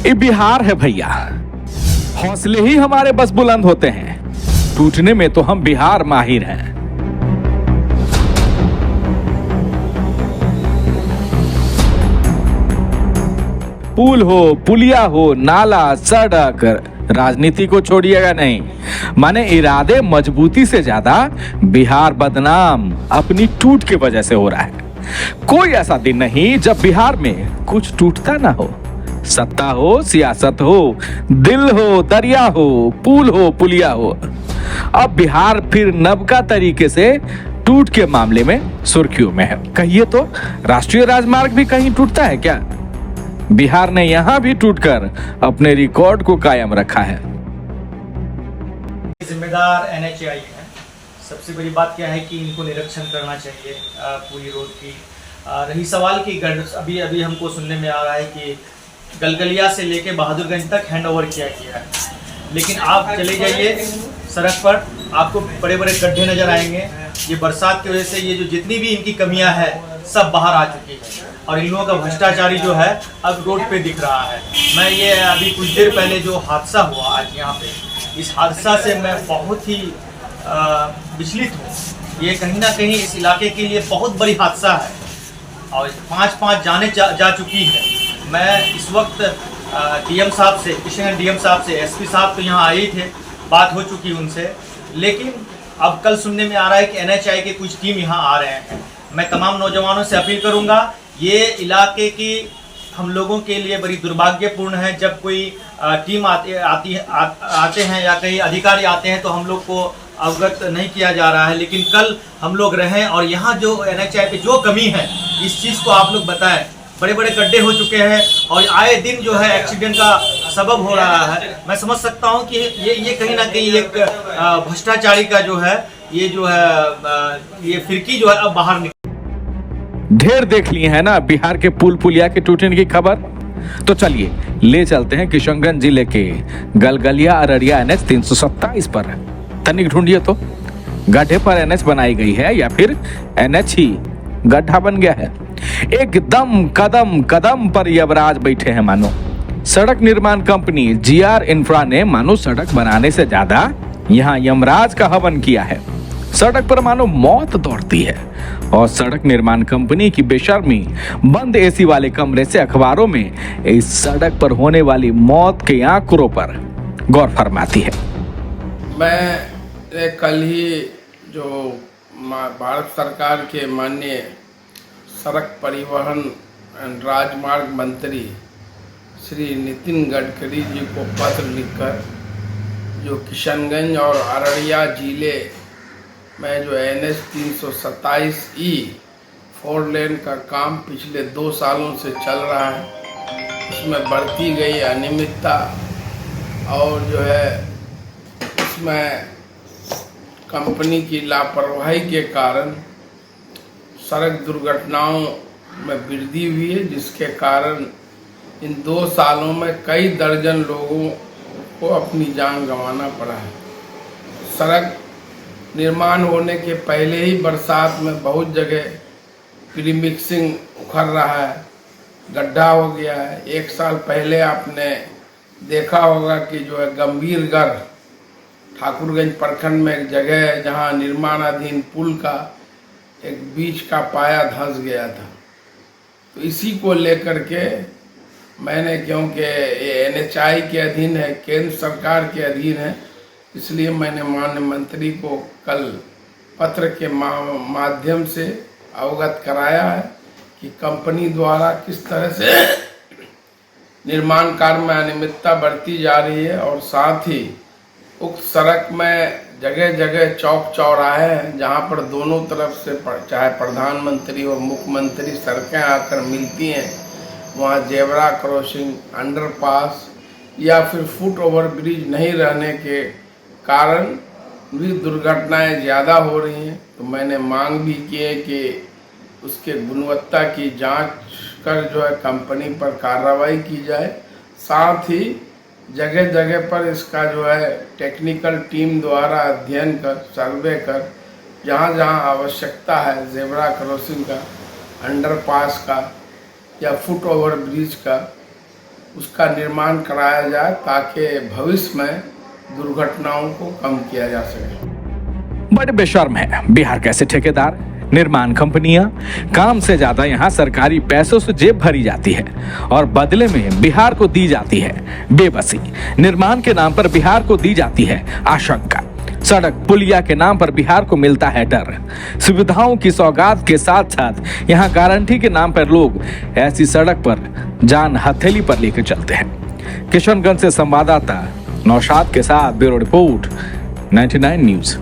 ये बिहार है भैया, हौसले ही हमारे बस बुलंद होते हैं, टूटने में तो हम बिहार माहिर हैं। पुल हो, पुलिया हो, नाला, सड़क, राजनीति को छोड़िएगा नहीं, माने इरादे मजबूती से ज्यादा बिहार बदनाम अपनी टूट की वजह से हो रहा है। कोई ऐसा दिन नहीं जब बिहार में कुछ टूटता ना हो। सत्ता हो, सियासत हो, दिल हो, दरिया हो, पुल हो, पुलिया हो। अब बिहार फिर नबका तरीके से टूट के मामले में सुर्खियों में है। कहिए तो राष्ट्रीय राजमार्ग भी कहीं टूटता है क्या? बिहार ने यहां भी टूटकर अपने रिकॉर्ड को कायम रखा है। जिम्मेदार एनएचएआई है। सबसे बड़ी बात क्या है कि इनको निरीक्षण करना चाहिए पूरी रोड की। रही सवाल की अभी हमको सुनने में आ रहा है कि गलगलिया से लेके बहादुरगंज तक हैंड ओवर किया गया है, लेकिन आप चले जाइए सड़क पर, आपको बड़े बड़े गड्ढे नजर आएंगे। ये बरसात की वजह से ये जो जितनी भी इनकी कमियां है सब बाहर आ चुकी है, और इन लोगों का भ्रष्टाचारी जो है अब रोड पे दिख रहा है। मैं ये अभी कुछ देर पहले जो हादसा हुआ आज यहाँ पे, इस हादसा से मैं बहुत ही विचलित हूँ। ये कहीं ना कहीं इस इलाके के लिए बहुत बड़ी हादसा है, और 5 जाने जा चुकी है। मैं इस वक्त डीएम साहब से, किशनगंज डीएम साहब से, एसपी साहब तो यहाँ आए ही थे, बात हो चुकी उनसे, लेकिन अब कल सुनने में आ रहा है कि एनएचएआई के कुछ टीम यहाँ आ रहे हैं। मैं तमाम नौजवानों से अपील करूँगा, ये इलाके की हम लोगों के लिए बड़ी दुर्भाग्यपूर्ण है जब कोई टीम आते हैं या कई अधिकारी आते हैं तो हम लोग को अवगत नहीं किया जा रहा है। लेकिन कल हम लोग रहें और यहाँ जो एनएचएआई पे जो कमी है इस चीज़ को आप लोग बताएं। बड़े बड़े गड्ढे हो चुके हैं और आए दिन जो है एक्सीडेंट का सबब हो रहा है। मैं समझ सकता हूँ कि ये कहीं ना कहीं एक भ्रष्टाचारी का जो है ये जो है ये फिरकी जो है अब बाहर निकल। ढेर देख लिए है ना बिहार के पुल पुलिया के टूटने की खबर, तो चलिए ले चलते हैं किशनगंज जिले के गलगलिया अररिया NH 327 पर। तनिक ढूंढिए तो गड्ढे पर NH बनाई गई है या फिर NH ही गड्ढा बन गया है। एकदम कदम कदम पर यमराज बैठे हैं मानो। सड़क निर्माण कंपनी GR इंफ्रा ने मानो सड़क बनाने से ज्यादा यहाँ यमराज का हवन किया है। सड़क पर मानो मौत दौड़ती है, और सड़क निर्माण कंपनी की बेशर्मी बंद एसी वाले कमरे से अखबारों में इस सड़क पर होने वाली मौत के आंकड़ों पर गौर फरमाती है। मैं कल ही जो भारत सरकार के माननीय सड़क परिवहन एवं राजमार्ग मंत्री श्री नितिन गडकरी जी को पत्र लिखकर जो किशनगंज और अररिया जिले में जो NH 327E 4 लेन का काम पिछले 2 सालों से चल रहा है, उसमें बढ़ती गई अनियमितता और जो है इसमें कंपनी की लापरवाही के कारण सड़क दुर्घटनाओं में वृद्धि हुई है, जिसके कारण इन 2 सालों में कई दर्जन लोगों को अपनी जान गंवाना पड़ा है। सड़क निर्माण होने के पहले ही बरसात में बहुत जगह प्री मिक्सिंग उखड़ रहा है, गड्ढा हो गया है। 1 साल पहले आपने देखा होगा कि जो है गंभीरगढ़ ठाकुरगंज प्रखंड में एक जगह है जहां निर्माणाधीन पुल का एक बीच का पाया धंस गया था। तो इसी को लेकर के मैंने, क्योंकि ये NHI के अधीन है, केंद्र सरकार के अधीन है, इसलिए मैंने माननीय मंत्री को कल पत्र के माध्यम से अवगत कराया है कि कंपनी द्वारा किस तरह से निर्माण कार्य में अनियमितता बढ़ती जा रही है, और साथ ही उक्त सड़क में जगह जगह चौक चौराहे हैं जहां पर दोनों तरफ से चाहे प्रधानमंत्री और मुख्यमंत्री सड़कें आकर मिलती हैं, वहां जेब्रा क्रॉसिंग, अंडरपास या फिर फुट ओवर ब्रिज नहीं रहने के कारण भी दुर्घटनाएं ज़्यादा हो रही हैं। तो मैंने मांग भी की है कि उसके गुणवत्ता की जांच कर जो है कंपनी पर कार्रवाई की जाए। साथ ही जगह जगह पर इसका जो है टेक्निकल टीम द्वारा अध्ययन कर, सर्वे कर, जहाँ जहाँ आवश्यकता है जेब्रा क्रॉसिंग का, अंडरपास का या फुट ओवर ब्रिज का, उसका निर्माण कराया जाए ताकि भविष्य में दुर्घटनाओं को कम किया जा सके। बड़े बेशर्म है बिहार के ऐसे ठेकेदार, निर्माण कंपनियां। काम से ज्यादा यहाँ सरकारी पैसों से जेब भरी जाती है और बदले में बिहार को दी जाती है बेबसी। निर्माण के नाम पर बिहार को दी जाती है आशंका। सड़क पुलिया के नाम पर बिहार को मिलता है डर। सुविधाओं की सौगात के साथ साथ यहाँ गारंटी के नाम पर लोग ऐसी सड़क पर जान हथेली पर लेकर चलते हैं। किशनगंज से संवाददाता नौशाद के साथ ब्यूरो रिपोर्ट 99 न्यूज।